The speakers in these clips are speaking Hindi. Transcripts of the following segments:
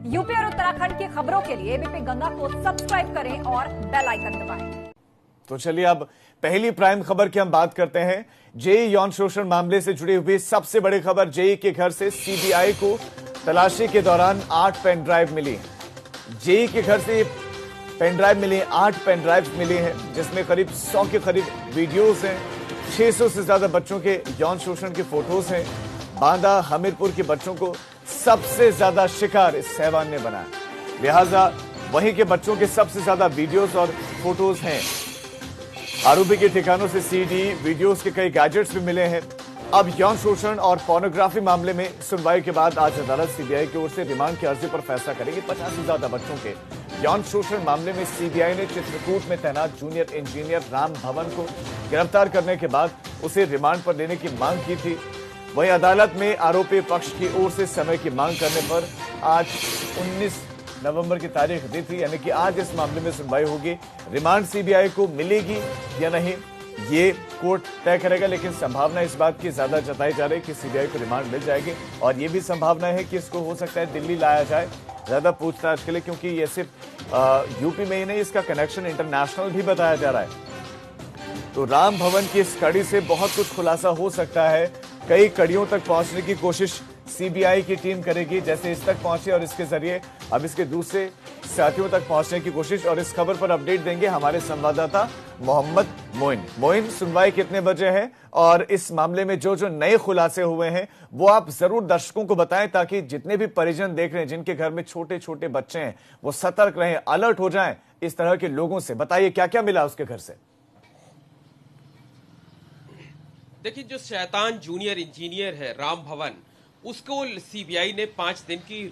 यूपी और उत्तराखंड की खबरों के लिए एबीपी गंगा को सब्सक्राइब करें और बेल आइकन दबाएं। तो चलिए अब पहली प्राइम खबर की हम बात करते हैं। जेई यौन शोषण मामले से जुड़ी हुई सबसे बड़ी खबर, जेई के घर से सीबीआई को तलाशी के दौरान 8 पेन ड्राइव मिली है। जेई के घर से पेन ड्राइव मिली, 8 पेन ड्राइव मिली हैं, जिसमें करीब 100 के करीब वीडियोस हैं, 600 से ज्यादा बच्चों के यौन शोषण के फोटोज हैं। बांदा हमीरपुर के बच्चों को सबसे ज्यादा शिकार इस हैवान ने बनाया, लिहाजा वहीं के बच्चों के सबसे ज्यादा वीडियोस और फोटोज हैं। आरोपी के ठिकानों से सीडी, वीडियोस के कई गैजेट्स भी मिले हैं। अब यौन शोषण और पोर्नोग्राफी मामले में सुनवाई के बाद आज अदालत सीबीआई की ओर से रिमांड की अर्जी पर फैसला करेगी। 50 से ज्यादा बच्चों के यौन शोषण मामले में सीबीआई ने चित्रकूट में तैनात जूनियर इंजीनियर राम भवन को गिरफ्तार करने के बाद उसे रिमांड पर लेने की मांग की थी। वहीं अदालत में आरोपी पक्ष की ओर से समय की मांग करने पर आज 19 नवंबर की तारीख दी थी, यानी कि आज इस मामले में सुनवाई होगी। रिमांड सीबीआई को मिलेगी या नहीं ये कोर्ट तय करेगा, लेकिन संभावना इस बात की ज्यादा जताई जा रही है कि सीबीआई को रिमांड मिल जाएगी। और ये भी संभावना है कि इसको हो सकता है दिल्ली लाया जाए ज्यादा पूछताछ के लिए, क्योंकि ये सिर्फ यूपी में ही नहीं, इसका कनेक्शन इंटरनेशनल भी बताया जा रहा है। तो राम भवन की इस कड़ी से बहुत कुछ खुलासा हो सकता है। कई कड़ियों तक पहुंचने की कोशिश सीबीआई की टीम करेगी, जैसे इस तक पहुंचे और इसके जरिए अब इसके दूसरे साथियों तक पहुंचने की कोशिश। और इस खबर पर अपडेट देंगे हमारे संवाददाता मोहम्मद मोइन। सुनवाई कितने बजे है और इस मामले में जो जो नए खुलासे हुए हैं वो आप जरूर दर्शकों को बताएं, ताकि जितने भी परिजन देख रहे हैं जिनके घर में छोटे छोटे बच्चे हैं वो सतर्क रहें, अलर्ट हो जाएं इस तरह के लोगों से। बताइए क्या क्या मिला उसके घर से। देखिए, जो शैतान जूनियर इंजीनियर है राम भवन, उसको सीबीआई ने 5 दिन की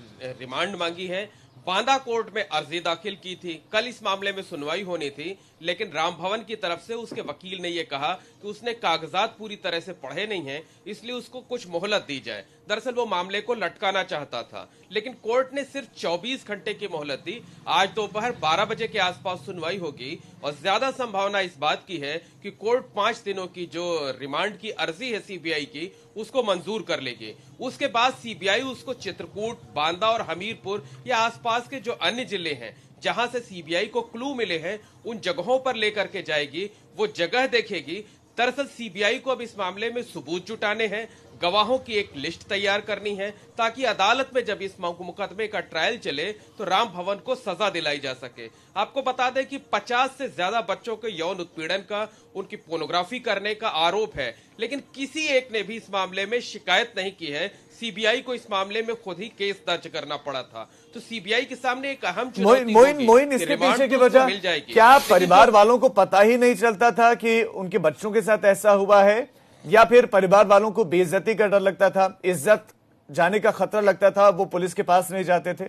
रिमांड मांगी है। बांदा कोर्ट में अर्जी दाखिल की थी। कल इस मामले में सुनवाई होनी थी, लेकिन राम भवन की तरफ से उसके वकील ने यह कहा कि उसने कागजात पूरी तरह से पढ़े नहीं हैं, इसलिए उसको कुछ मोहलत दी जाए। दरअसल वो मामले को लटकाना चाहता था, लेकिन कोर्ट ने सिर्फ 24 घंटे की मोहलत दी। आज दोपहर 12 बजे के आसपास सुनवाई होगी और ज्यादा संभावना इस बात की है कि कोर्ट 5 दिनों की जो रिमांड की अर्जी है सीबीआई की, उसको मंजूर कर लेगी। उसके बाद सीबीआई उसको चित्रकूट, बांदा और हमीरपुर या आसपास के जो अन्य जिले हैं जहां से सीबीआई को क्लू मिले हैं, उन जगहों पर लेकर के जाएगी, वो जगह देखेगी। दरअसल सीबीआई को अब इस मामले में सबूत जुटाने हैं, गवाहों की एक लिस्ट तैयार करनी है, ताकि अदालत में जब इस मुकदमे का ट्रायल चले तो राम भवन को सजा दिलाई जा सके। आपको बता दें कि 50 से ज्यादा बच्चों के यौन उत्पीड़न का, उनकी पोर्नोग्राफी करने का आरोप है, लेकिन किसी एक ने भी इस मामले में शिकायत नहीं की है। सीबीआई को इस मामले में खुद ही केस दर्ज करना पड़ा था। तो सीबीआई के सामने एक अहम चुनौती मोइन इसके पीछे की वजह क्या परिवार वालों को पता ही नहीं चलता था कि उनके बच्चों के साथ ऐसा हुआ है, या फिर परिवार वालों को बेइज्जती का डर लगता था, इज्जत जाने का खतरा लगता था, वो पुलिस के पास नहीं जाते थे?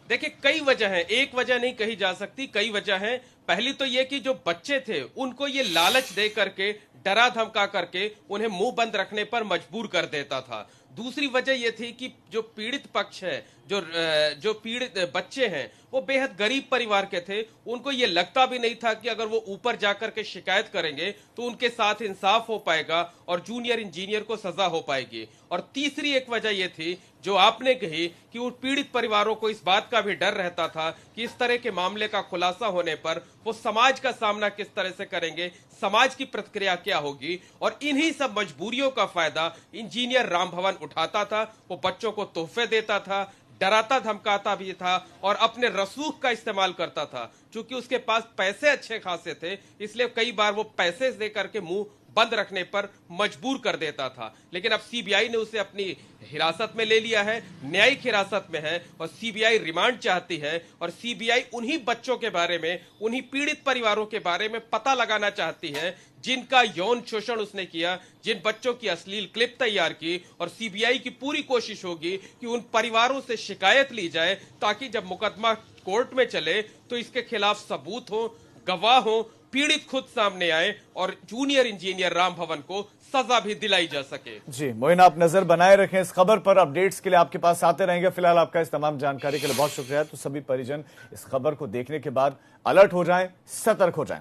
देखिए, कई वजह है, एक वजह नहीं कही जा सकती, कई वजह है। पहली तो ये कि जो बच्चे थे उनको ये लालच दे करके, डरा धमका करके उन्हें मुंह बंद रखने पर मजबूर कर देता था। दूसरी वजह यह थी कि जो पीड़ित पक्ष है, जो पीड़ित बच्चे हैं, वो बेहद गरीब परिवार के थे। उनको ये लगता भी नहीं था कि अगर वो ऊपर जाकर के शिकायत करेंगे तो उनके साथ इंसाफ हो पाएगा और जूनियर इंजीनियर को सजा हो पाएगी। और तीसरी एक वजह यह थी जो आपने कही कि उन पीड़ित परिवारों को इस बात का भी डर रहता था कि इस तरह के मामले का खुलासा होने पर वो समाज का सामना किस तरह से करेंगे, समाज की प्रतिक्रिया क्या होगी। और इन्हीं सब मजबूरियों का फायदा इंजीनियर राम भवन उठाता था। वो बच्चों को तोहफे देता था, डराता धमकाता भी था और अपने रसूख का इस्तेमाल करता था। चूंकि उसके पास पैसे अच्छे खासे थे, इसलिए कई बार वो पैसे दे करके मुंह बंद रखने पर मजबूर कर देता था। लेकिन अब सीबीआई ने उसे अपनी हिरासत में ले लिया है, न्यायिक हिरासत में है, और सीबीआई रिमांड चाहती है। और सीबीआई उन्हीं बच्चों के बारे में, उन्हीं पीड़ित परिवारों के बारे में पता लगाना चाहती है जिनका यौन शोषण उसने किया, जिन बच्चों की अश्लील क्लिप तैयार की। और सीबीआई की पूरी कोशिश होगी कि उन परिवारों से शिकायत ली जाए, ताकि जब मुकदमा कोर्ट में चले तो इसके खिलाफ सबूत हो, गवाह हो, पीड़ित खुद सामने आए और जूनियर इंजीनियर राम भवन को सजा भी दिलाई जा सके। जी मोइन, आप नजर बनाए रखें इस खबर पर, अपडेट्स के लिए आपके पास आते रहेंगे। फिलहाल आपका इस तमाम जानकारी के लिए बहुत शुक्रिया। तो सभी परिजन इस खबर को देखने के बाद अलर्ट हो जाएं, सतर्क हो जाएं।